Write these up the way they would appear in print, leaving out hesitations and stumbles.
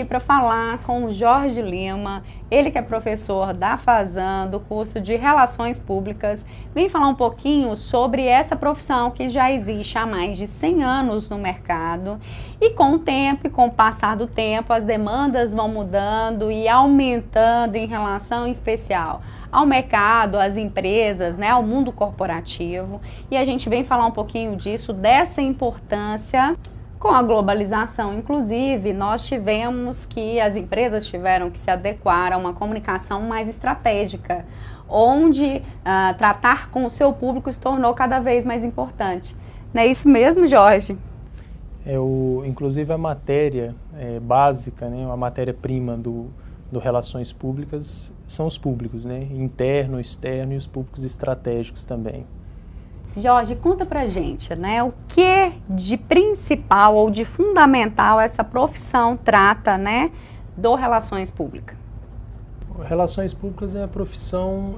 aqui para falar com o Jorge Lima, ele que é professor da FASAN, do curso de Relações Públicas, vem falar um pouquinho sobre essa profissão que já existe há mais de 100 anos no mercado e com o tempo e com o passar do tempo as demandas vão mudando e aumentando em relação em especial ao mercado, às empresas, né, ao mundo corporativo, e a gente vem falar um pouquinho disso, dessa importância. Com a globalização, inclusive, nós tivemos que, as empresas tiveram que se adequar a uma comunicação mais estratégica, onde tratar com o seu público se tornou cada vez mais importante. Não é isso mesmo, Jorge? Inclusive a matéria básica, né, a matéria-prima do Relações Públicas são os públicos, né, interno, externo e os públicos estratégicos também. Jorge, conta pra gente, né, o que de principal ou de fundamental essa profissão trata, né, do Relações Públicas? Relações Públicas é a profissão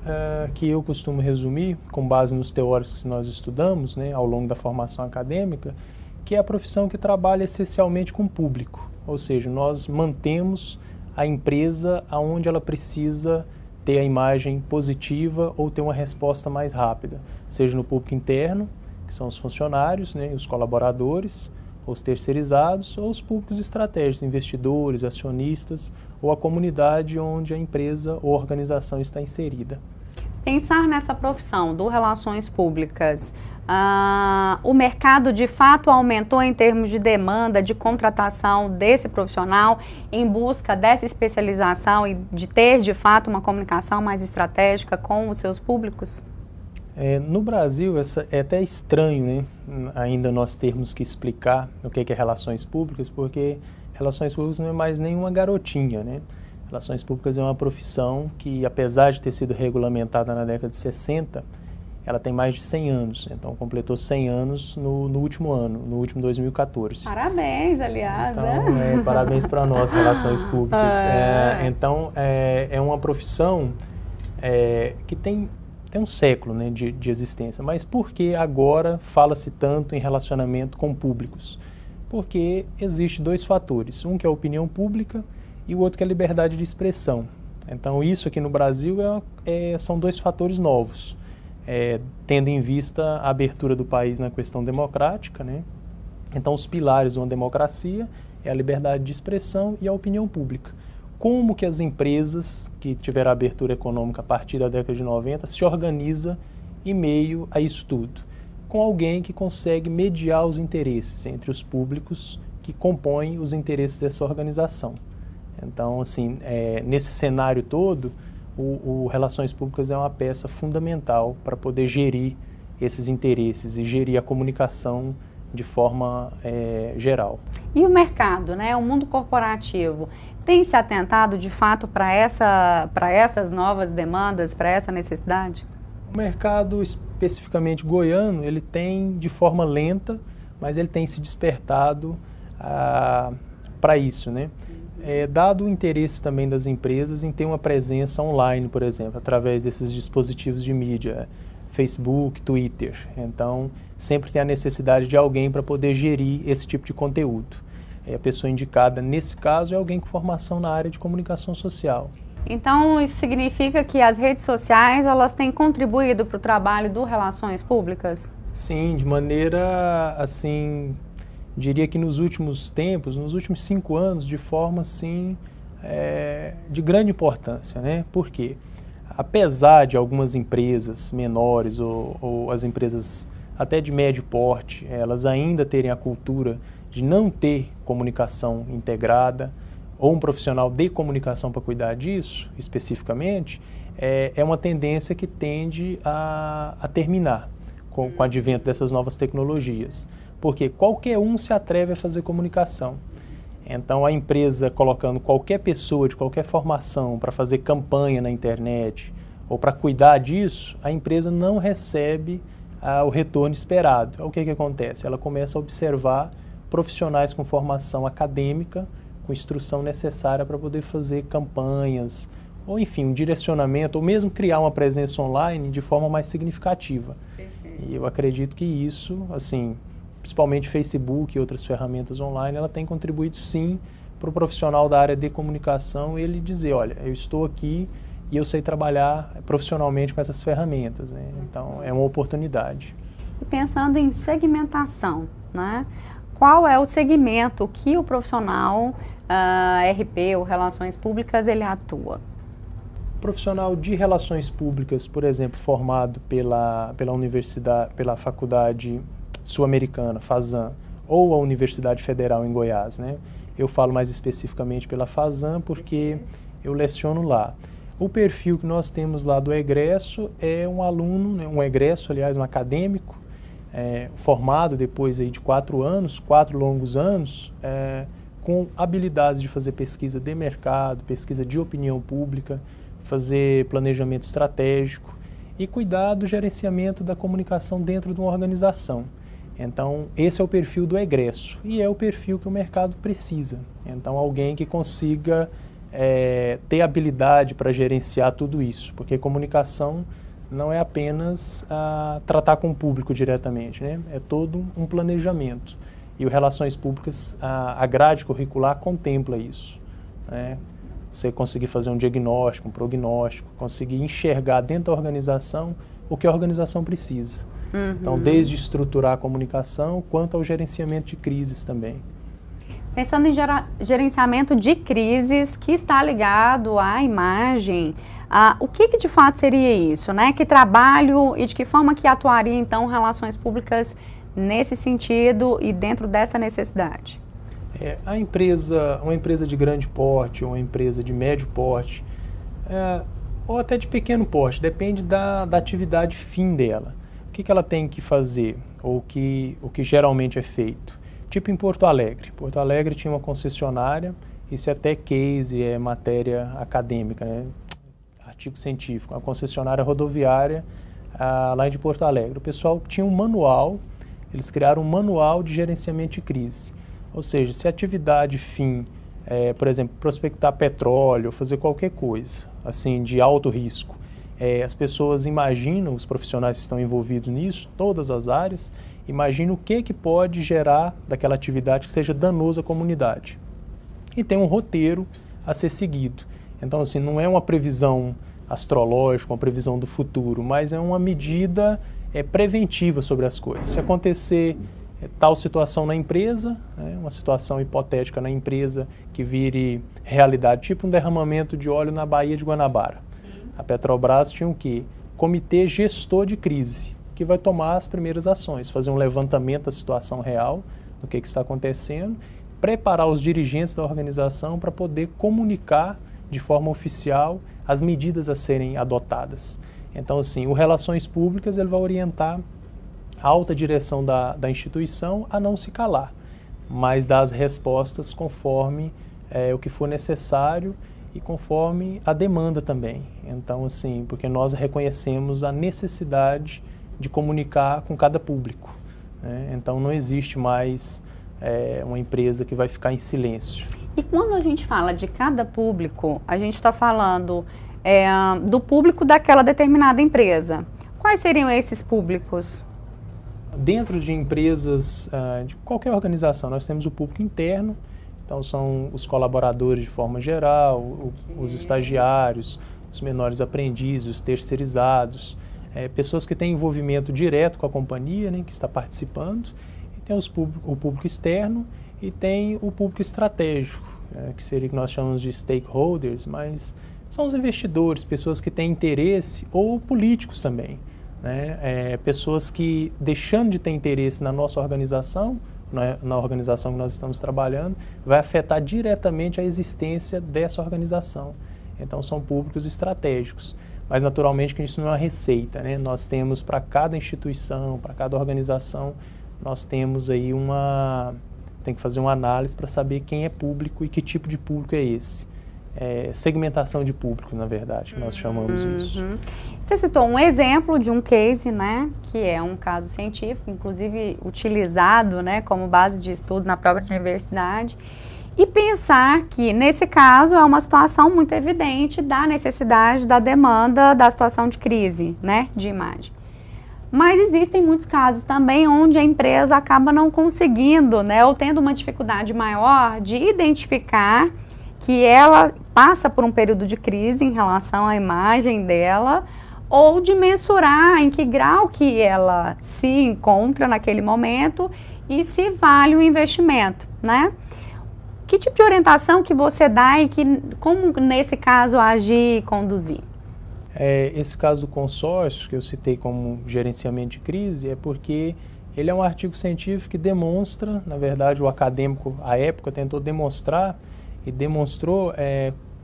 que eu costumo resumir, com base nos teóricos que nós estudamos, né, ao longo da formação acadêmica, que é a profissão que trabalha essencialmente com o público, ou seja, nós mantemos a empresa aonde ela precisa ter a imagem positiva ou ter uma resposta mais rápida, seja no público interno, que são os funcionários, né, os colaboradores, os terceirizados, ou os públicos estratégicos, investidores, acionistas, ou a comunidade onde a empresa ou organização está inserida. Pensar nessa profissão do Relações Públicas, o mercado de fato aumentou em termos de demanda, de contratação desse profissional em busca dessa especialização e de ter de fato uma comunicação mais estratégica com os seus públicos? No Brasil, é até estranho, né, ainda nós termos que explicar o que é Relações Públicas, porque Relações Públicas não é mais nenhuma garotinha, né? Relações Públicas é uma profissão que, apesar de ter sido regulamentada na década de 60, ela tem mais de 100 anos, então completou 100 anos no último ano, no último 2014. Parabéns, aliás. Então, parabéns para nós, Relações Públicas. Então, é uma profissão que tem um século, né, de existência, mas por que agora fala-se tanto em relacionamento com públicos? Porque existe dois fatores, um que é a opinião pública e o outro que é a liberdade de expressão. Então, isso aqui no Brasil são dois fatores novos. Tendo em vista a abertura do país na questão democrática, né? Então os pilares de uma democracia é a liberdade de expressão e a opinião pública. Como que as empresas que tiveram abertura econômica a partir da década de 90 se organiza em meio a isso tudo? Com alguém que consegue mediar os interesses entre os públicos que compõem os interesses dessa organização. Então, assim, nesse cenário todo, o Relações Públicas é uma peça fundamental para poder gerir esses interesses e gerir a comunicação de forma geral. E o mercado, né, o mundo corporativo, tem se atentado de fato para essas novas demandas, para essa necessidade? O mercado, especificamente goiano, ele tem de forma lenta, mas ele tem se despertado para isso, né? Dado o interesse também das empresas em ter uma presença online, por exemplo, através desses dispositivos de mídia, Facebook, Twitter. Então, sempre tem a necessidade de alguém para poder gerir esse tipo de conteúdo. A pessoa indicada, nesse caso, é alguém com formação na área de comunicação social. Então, isso significa que as redes sociais, elas têm contribuído para o trabalho do Relações Públicas? Sim, de maneira, assim, diria que nos últimos tempos, nos últimos 5 anos, de forma, assim, de grande importância, né? Por quê? Apesar de algumas empresas menores ou as empresas até de médio porte, elas ainda terem a cultura de não ter comunicação integrada ou um profissional de comunicação para cuidar disso, especificamente, é uma tendência que tende a terminar com o advento dessas novas tecnologias. Porque qualquer um se atreve a fazer comunicação. Então, a empresa colocando qualquer pessoa de qualquer formação para fazer campanha na internet ou para cuidar disso, a empresa não recebe o retorno esperado. O que acontece? Ela começa a observar profissionais com formação acadêmica, com instrução necessária para poder fazer campanhas, ou enfim, um direcionamento, ou mesmo criar uma presença online de forma mais significativa. Perfeito. E eu acredito que isso, assim, principalmente Facebook e outras ferramentas online, ela tem contribuído sim para o profissional da área de comunicação ele dizer, olha, eu estou aqui e eu sei trabalhar profissionalmente com essas ferramentas, né? Então, é uma oportunidade. E pensando em segmentação, né? Qual é o segmento que o profissional RP ou Relações Públicas ele atua? O profissional de Relações Públicas, por exemplo, formado pela universidade, pela Faculdade Sul-Americana, FASAN, ou a Universidade Federal em Goiás, né? Eu falo mais especificamente pela FASAN porque eu leciono lá. O perfil que nós temos lá do egresso é um aluno, né, um egresso, aliás, um acadêmico, formado depois aí de 4 anos, 4 longos anos, com habilidades de fazer pesquisa de mercado, pesquisa de opinião pública, fazer planejamento estratégico e cuidar do gerenciamento da comunicação dentro de uma organização. Então, esse é o perfil do egresso e é o perfil que o mercado precisa. Então, alguém que consiga ter habilidade para gerenciar tudo isso, porque comunicação não é apenas tratar com o público diretamente, né? É todo um planejamento. E o Relações Públicas, a grade curricular contempla isso, né? Você conseguir fazer um diagnóstico, um prognóstico, conseguir enxergar dentro da organização o que a organização precisa. Então, desde estruturar a comunicação, quanto ao gerenciamento de crises também. Pensando em gerenciamento de crises, que está ligado à imagem, o que de fato seria isso, né? Que trabalho e de que forma que atuaria, então, Relações Públicas nesse sentido e dentro dessa necessidade? Uma empresa de grande porte, ou uma empresa de médio porte, ou até de pequeno porte, depende da atividade fim dela. O que ela tem que fazer, ou o que geralmente é feito? Tipo em Porto Alegre. Porto Alegre tinha uma concessionária, isso é até case, é matéria acadêmica, né? Artigo científico, a concessionária rodoviária lá de Porto Alegre. O pessoal tinha um manual, eles criaram um manual de gerenciamento de crise. Ou seja, se a atividade fim, por exemplo, prospectar petróleo, fazer qualquer coisa assim de alto risco, as pessoas imaginam, os profissionais que estão envolvidos nisso, todas as áreas, imaginam o que pode gerar daquela atividade que seja danoso à comunidade. E tem um roteiro a ser seguido. Então, assim, não é uma previsão astrológica, uma previsão do futuro, mas é uma medida preventiva sobre as coisas. Se acontecer tal situação na empresa, uma situação hipotética na empresa que vire realidade, tipo um derramamento de óleo na Baía de Guanabara. Sim. A Petrobras tinha o quê? Comitê Gestor de Crise, que vai tomar as primeiras ações, fazer um levantamento da situação real, do que está acontecendo, preparar os dirigentes da organização para poder comunicar de forma oficial as medidas a serem adotadas. Então, assim, o Relações Públicas ele vai orientar a alta direção da instituição a não se calar, mas dar as respostas conforme o que for necessário e conforme a demanda também. Então, assim, porque nós reconhecemos a necessidade de comunicar com cada público, né? Então, não existe mais uma empresa que vai ficar em silêncio. E quando a gente fala de cada público, a gente está falando do público daquela determinada empresa. Quais seriam esses públicos? Dentro de empresas, de qualquer organização, nós temos o público interno, então são os colaboradores de forma geral, os estagiários, os menores aprendizes, os terceirizados, pessoas que têm envolvimento direto com a companhia, né, que está participando, e tem o público externo e tem o público estratégico, que seria o que nós chamamos de stakeholders, mas são os investidores, pessoas que têm interesse, ou políticos também, né? Pessoas que, deixando de ter interesse na nossa organização, na organização que nós estamos trabalhando, vai afetar diretamente a existência dessa organização. Então, são públicos estratégicos. Mas, naturalmente, que isso não é uma receita, né? Nós temos para cada instituição, para cada organização, nós temos aí tem que fazer uma análise para saber quem é público e que tipo de público é esse. Segmentação de público, na verdade, que nós chamamos isso. Você citou um exemplo de um case, né, que é um caso científico, inclusive utilizado, né, como base de estudo na própria universidade, e pensar que, nesse caso, é uma situação muito evidente da necessidade, da demanda, da situação de crise, né, de imagem. Mas existem muitos casos também onde a empresa acaba não conseguindo, né, ou tendo uma dificuldade maior de identificar que ela passa por um período de crise em relação à imagem dela, ou de mensurar em que grau que ela se encontra naquele momento e se vale o investimento, né? Que tipo de orientação que você dá e como nesse caso agir e conduzir? Esse caso do consórcio, que eu citei como gerenciamento de crise, é porque ele é um artigo científico que demonstra, na verdade o acadêmico à época tentou demonstrar e demonstrou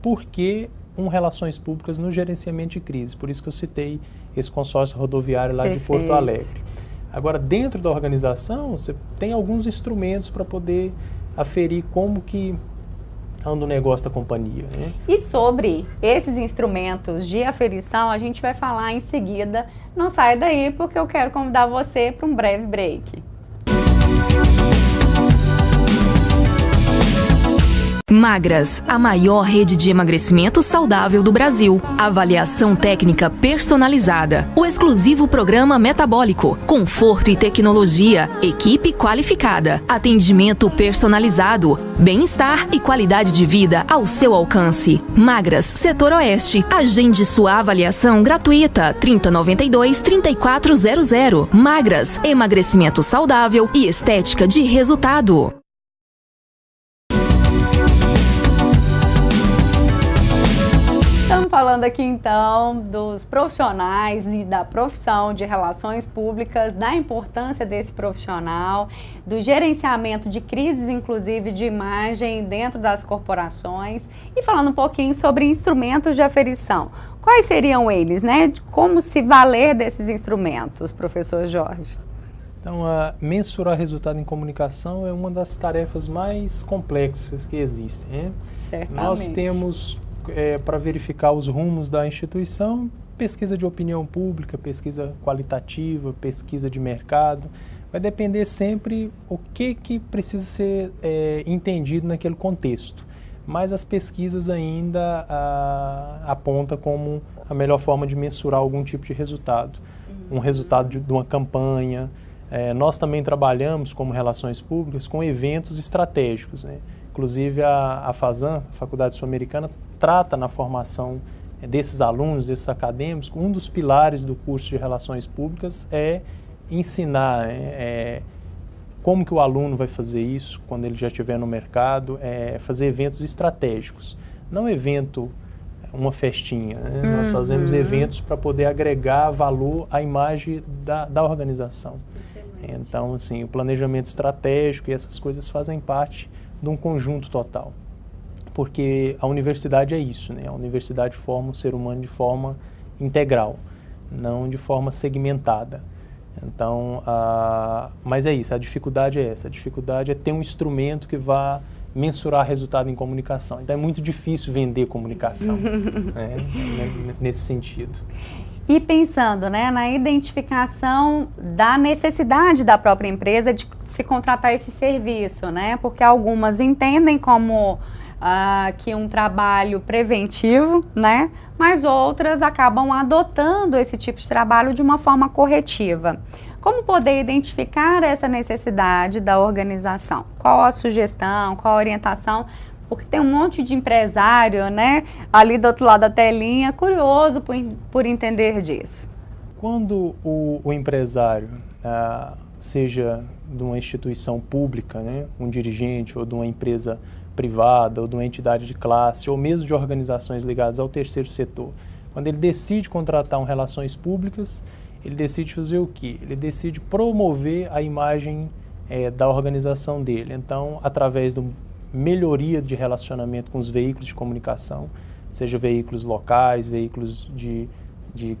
por que relações públicas no gerenciamento de crise. Por isso que eu citei esse consórcio rodoviário lá de Porto Alegre. Agora, dentro da organização, você tem alguns instrumentos para poder aferir como que anda o negócio da companhia, né? E sobre esses instrumentos de aferição, a gente vai falar em seguida. Não sai daí, porque eu quero convidar você para um breve break. Magras, a maior rede de emagrecimento saudável do Brasil. Avaliação técnica personalizada. O exclusivo programa metabólico. Conforto e tecnologia. Equipe qualificada. Atendimento personalizado. Bem-estar e qualidade de vida ao seu alcance. Magras, Setor Oeste. Agende sua avaliação gratuita. 3092-3400. Magras, emagrecimento saudável e estética de resultado. Falando aqui então dos profissionais e da profissão de relações públicas, da importância desse profissional, do gerenciamento de crises, inclusive de imagem dentro das corporações, e falando um pouquinho sobre instrumentos de aferição. Quais seriam eles, né? Como se valer desses instrumentos, professor Jorge? Então, mensurar resultado em comunicação é uma das tarefas mais complexas que existem, né? Certamente. Nós temos para verificar os rumos da instituição, pesquisa de opinião pública, pesquisa qualitativa, pesquisa de mercado. Vai depender sempre o que precisa ser entendido naquele contexto. Mas as pesquisas ainda apontam como a melhor forma de mensurar algum tipo de resultado. Um resultado de uma campanha. Nós também trabalhamos como relações públicas com eventos estratégicos, né? Inclusive a FASAN, a Faculdade Sul-Americana, trata na formação desses alunos, desses acadêmicos, um dos pilares do curso de Relações Públicas é ensinar como que o aluno vai fazer isso quando ele já estiver no mercado, fazer eventos estratégicos. Não evento, uma festinha, né? Nós fazemos eventos para poder agregar valor à imagem da organização. Excelente. Então, assim, o planejamento estratégico e essas coisas fazem parte de um conjunto total. Porque a universidade é isso, né? A universidade forma o ser humano de forma integral, não de forma segmentada. Então, mas é isso, a dificuldade é essa. A dificuldade é ter um instrumento que vá mensurar resultado em comunicação. Então, é muito difícil vender comunicação, né? Nesse sentido. E pensando, né, na identificação da necessidade da própria empresa de se contratar esse serviço, né? Porque algumas entendem como que um trabalho preventivo, né? Mas outras acabam adotando esse tipo de trabalho de uma forma corretiva. Como poder identificar essa necessidade da organização? Qual a sugestão, qual a orientação? Porque tem um monte de empresário, né, ali do outro lado da telinha, curioso por entender disso. Quando o empresário, seja de uma instituição pública, né, um dirigente, ou de uma empresa privada, ou de uma entidade de classe, ou mesmo de organizações ligadas ao terceiro setor, quando ele decide contratar relações públicas, ele decide fazer o quê? Ele decide promover a imagem da organização dele. Então, através da melhoria de relacionamento com os veículos de comunicação, seja veículos locais, veículos de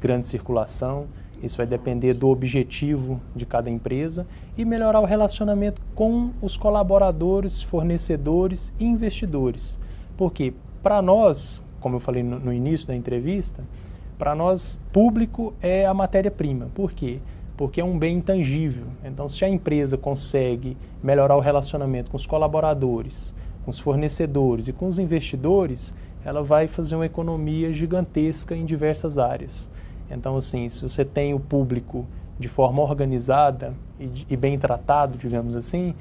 grande circulação, isso vai depender do objetivo de cada empresa, e melhorar o relacionamento com os colaboradores, fornecedores e investidores. Porque, para nós, como eu falei no início da entrevista, para nós, público é a matéria-prima. Por quê? Porque é um bem intangível. Então, se a empresa consegue melhorar o relacionamento com os colaboradores, com os fornecedores e com os investidores, ela vai fazer uma economia gigantesca em diversas áreas. Então, assim, se você tem o público de forma organizada e bem tratado, digamos assim,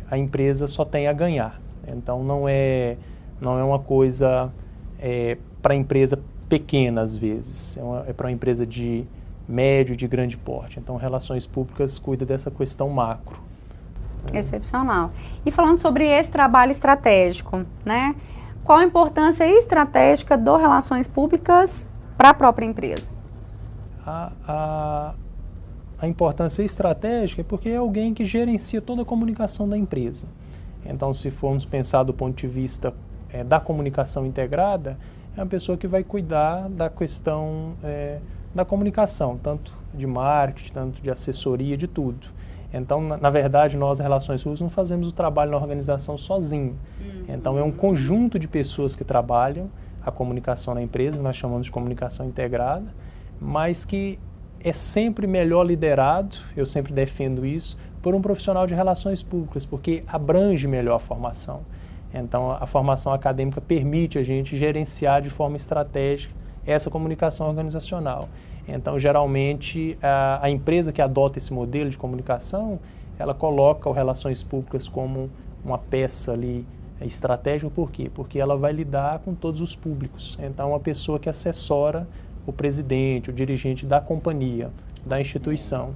a empresa só tem a ganhar. Então não é uma coisa para empresa pequena às vezes, é para uma empresa de médio, de grande porte. Então relações públicas cuida dessa questão macro. Excepcional. E falando sobre esse trabalho estratégico, né? Qual a importância estratégica do relações públicas para a própria empresa? A importância estratégica é porque é alguém que gerencia toda a comunicação da empresa. Então, se formos pensar do ponto de vista da comunicação integrada, é uma pessoa que vai cuidar da questão da comunicação, tanto de marketing, tanto de assessoria, de tudo. Então, na verdade, nós, Relações Públicas, não fazemos o trabalho na organização sozinho. Então, é um conjunto de pessoas que trabalham a comunicação na empresa, que nós chamamos de comunicação integrada, mas que é sempre melhor liderado, eu sempre defendo isso, por um profissional de relações públicas, porque abrange melhor a formação. Então, a formação acadêmica permite a gente gerenciar de forma estratégica essa comunicação organizacional. Então, geralmente, a empresa que adota esse modelo de comunicação, ela coloca o relações públicas como uma peça ali estratégica. Por quê? Porque ela vai lidar com todos os públicos. Então, uma pessoa que assessora o presidente, o dirigente da companhia, da instituição.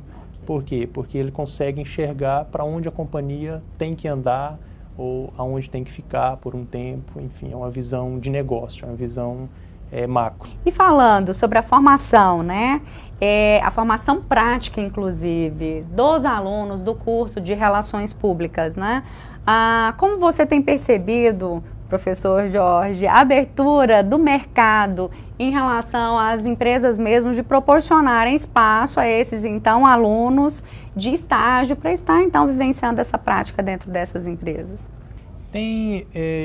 Por quê? Porque ele consegue enxergar para onde a companhia tem que andar ou aonde tem que ficar por um tempo. Enfim, é uma visão de negócio, é uma visão macro. E falando sobre a formação, né? A formação prática, inclusive, dos alunos do curso de Relações Públicas, né? Como você tem percebido, professor Jorge, a abertura do mercado em relação às empresas mesmo de proporcionarem espaço a esses, então, alunos de estágio para estar, então, vivenciando essa prática dentro dessas empresas?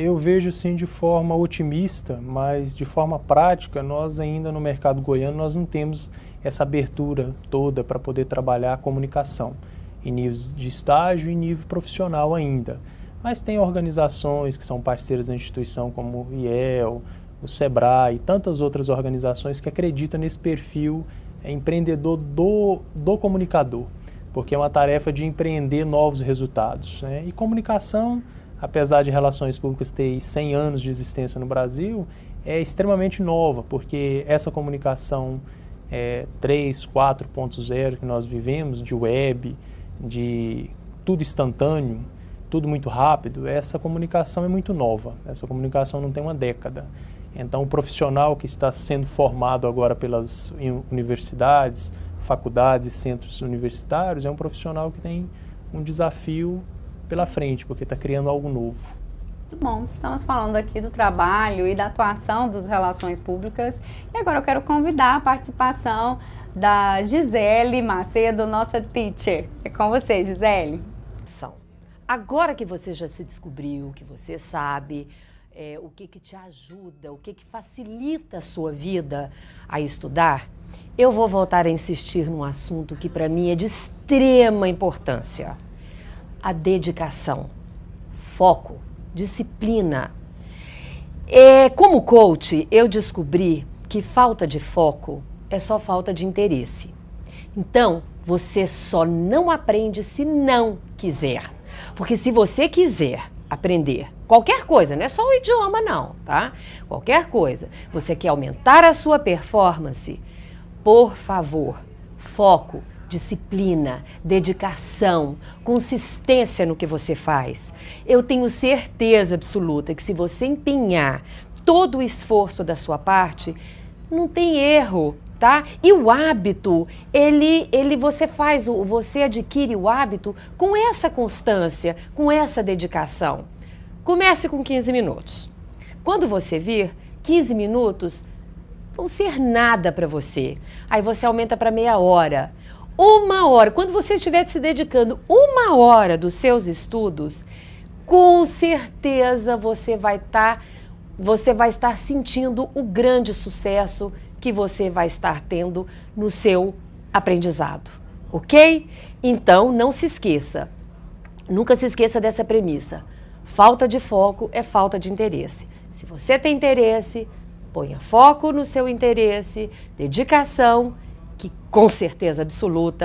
Eu vejo sim de forma otimista, mas de forma prática, nós ainda no mercado goiano, nós não temos essa abertura toda para poder trabalhar a comunicação em níveis de estágio e nível profissional ainda. Mas tem organizações que são parceiras da instituição, como o IEL, o SEBRAE e tantas outras organizações que acreditam nesse perfil empreendedor do comunicador, porque é uma tarefa de empreender novos resultados, né? E comunicação, apesar de Relações Públicas ter 100 anos de existência no Brasil, é extremamente nova, porque essa comunicação 3, 4.0 que nós vivemos, de web, de tudo instantâneo, tudo muito rápido, essa comunicação é muito nova, essa comunicação não tem uma década. Então, o profissional que está sendo formado agora pelas universidades, faculdades e centros universitários é um profissional que tem um desafio pela frente, porque está criando algo novo. Muito bom, estamos falando aqui do trabalho e da atuação dos relações públicas e agora eu quero convidar a participação da Gisele Macedo, nossa teacher. É com você, Gisele. Agora que você já se descobriu, que você sabe o que te ajuda, o que facilita a sua vida a estudar, eu vou voltar a insistir num assunto que para mim é de extrema importância. A dedicação, foco, disciplina. Como coach, eu descobri que falta de foco é só falta de interesse. Então, você só não aprende se não quiser. Porque se você quiser aprender qualquer coisa, não é só o idioma não, tá? Qualquer coisa, você quer aumentar a sua performance, por favor, foco, disciplina, dedicação, consistência no que você faz. Eu tenho certeza absoluta que se você empenhar todo o esforço da sua parte, não tem erro, tá? E o hábito, você adquire o hábito com essa constância, com essa dedicação. Comece com 15 minutos. Quando você vir, 15 minutos vão ser nada para você. Aí você aumenta para meia hora. 1 hora, quando você estiver se dedicando 1 hora dos seus estudos, com certeza você vai estar sentindo o grande sucesso que você vai estar tendo no seu aprendizado, ok? Então, não se esqueça, nunca se esqueça dessa premissa. Falta de foco é falta de interesse. Se você tem interesse, ponha foco no seu interesse, dedicação, que com certeza absoluta.